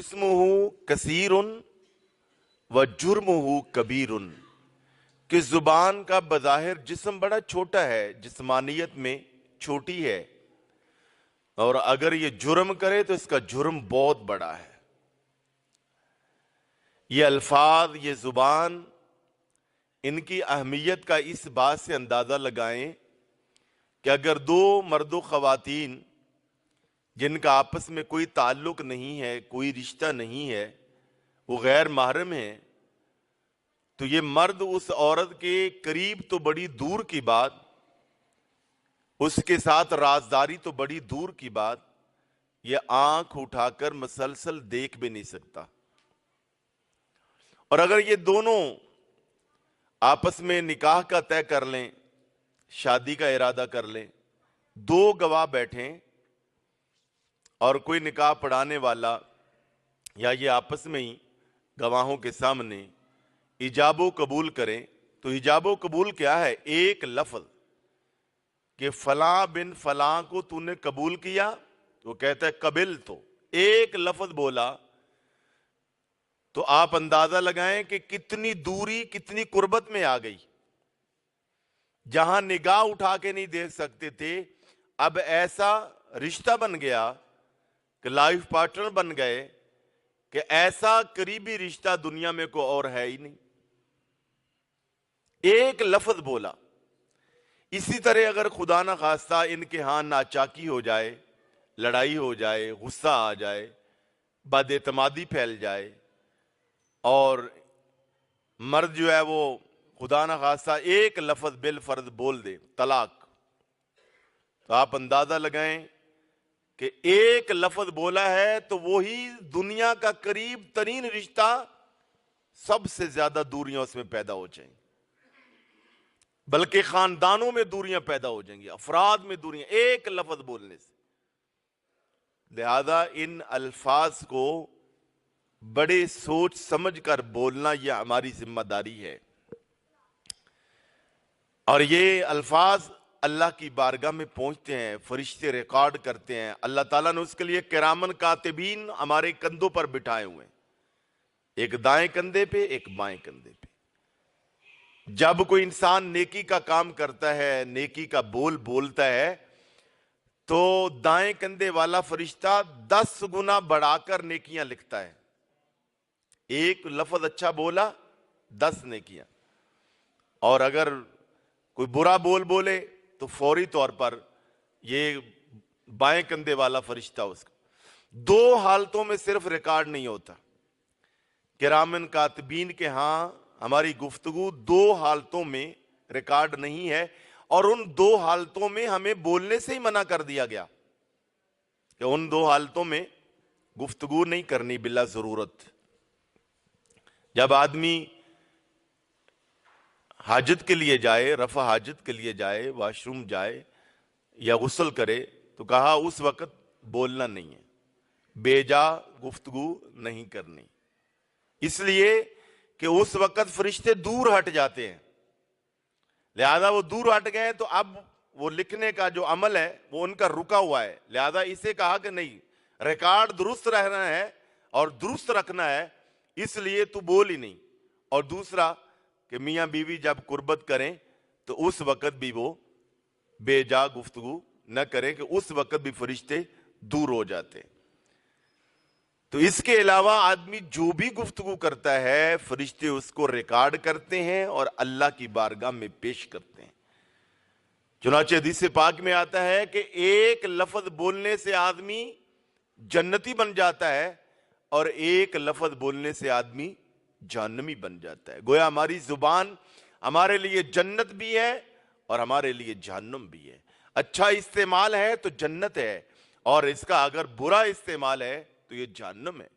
जिस्मुहु कसीरुन व जुर्मुहु कबीरुन, कि जुबान का बज़ाहिर जिस्म बड़ा छोटा है, जिस्मानियत में छोटी है, और अगर ये जुर्म करे तो इसका जुर्म बहुत बड़ा है। ये अल्फाज, ये जुबान, इनकी अहमियत का इस बात से अंदाज़ा लगाएं कि अगर दो मर्दो ख़वातीन जिनका आपस में कोई ताल्लुक नहीं है, कोई रिश्ता नहीं है, वो गैर महरम है, तो ये मर्द उस औरत के करीब तो बड़ी दूर की बात, उसके साथ राजदारी तो बड़ी दूर की बात, ये आंख उठाकर मसलसल देख भी नहीं सकता। और अगर ये दोनों आपस में निकाह का तय कर लें, शादी का इरादा कर लें, दो गवाह बैठें और कोई निकाह पढ़ाने वाला या ये आपस में ही गवाहों के सामने इजाबो कबूल करें, तो इजाबो कबूल क्या है? एक लफ्ज कि फलां बिन फलां को तूने कबूल किया, तो कहता है कबिल, तो एक लफ्ज बोला, तो आप अंदाजा लगाएं कि कितनी दूरी, कितनी कुर्बत में आ गई। जहां निगाह उठा के नहीं देख सकते थे, अब ऐसा रिश्ता बन गया कि लाइफ पार्टनर बन गए कि ऐसा करीबी रिश्ता दुनिया में कोई और है ही नहीं। एक लफ्ज बोला। इसी तरह अगर खुदा ना खास्ता इनके यहां नाचाकी हो जाए, लड़ाई हो जाए, गुस्सा आ जाए, बदएतमादी फैल जाए और मर्द जो है वो खुदा ना खास्ता एक लफ्ज बिल फर्ज बोल दे, तलाक, तो आप अंदाजा लगाएं कि एक लफ्ज बोला है तो वही दुनिया का करीब तरीन रिश्ता, सबसे ज्यादा दूरियां उसमें पैदा हो जाएंगी, बल्कि खानदानों में दूरियां पैदा हो जाएंगी, अफराद में दूरियां, एक लफ्ज बोलने से। लिहाजा इन अल्फाज को बड़े सोच समझ कर बोलना यह हमारी जिम्मेदारी है। और ये अल्फाज अल्लाह की बारगाह में पहुंचते हैं, फरिश्ते रिकॉर्ड करते हैं। अल्लाह ताला ने उसके लिए किरामन कातिबीन हमारे कंधों पर बिठाए हुए हैं, एक दाएं कंधे पे, एक बाएं कंधे पे। जब कोई इंसान नेकी का काम करता है, नेकी का बोल बोलता है, तो दाएं कंधे वाला फरिश्ता 10 गुना बढ़ाकर नेकियां लिखता है। एक लफ्ज अच्छा बोला, 10 नेकियां। और अगर कोई बुरा बोल बोले तो फौरी तौर पर ये बाएं कंधे वाला फरिश्ता उसका। दो हालतों में सिर्फ रिकॉर्ड नहीं होता, किरामन कातिबीन के यहां हमारी गुफ्तगू दो हालतों में रिकॉर्ड नहीं है, और उन दो हालतों में हमें बोलने से ही मना कर दिया गया कि उन दो हालतों में गुफ्तगू नहीं करनी बिला जरूरत। जब आदमी हाजत के लिए जाए, रफा हाजत के लिए जाए, वॉशरूम जाए या गुस्ल करे, तो कहा उस वक्त बोलना नहीं है, बेजा गुफ्तगू नहीं करनी, इसलिए कि उस वक्त फरिश्ते दूर हट जाते हैं। लिहाजा वो दूर हट गए तो अब वो लिखने का जो अमल है वो उनका रुका हुआ है। लिहाजा इसे कहा कि नहीं, रिकॉर्ड दुरुस्त रहना है और दुरुस्त रखना है, इसलिए तू बोल ही नहीं। और दूसरा कि मियां बीवी जब कुर्बत करें तो उस वक्त भी वो बेजा गुफ्तगू न करें, कि उस वक्त भी फरिश्ते दूर हो जाते हैं। तो इसके अलावा आदमी जो भी गुफ्तगू करता है, फरिश्ते उसको रिकॉर्ड करते हैं और अल्लाह की बारगाह में पेश करते हैं। चुनांचे हदीस पाक में आता है कि एक लफ्ज बोलने से आदमी जन्नती बन जाता है और एक लफ्ज बोलने से आदमी जहन्नमी बन जाता है। गोया हमारी जुबान हमारे लिए जन्नत भी है और हमारे लिए जहन्नम भी है। अच्छा इस्तेमाल है तो जन्नत है, और इसका अगर बुरा इस्तेमाल है तो ये जहन्नम है।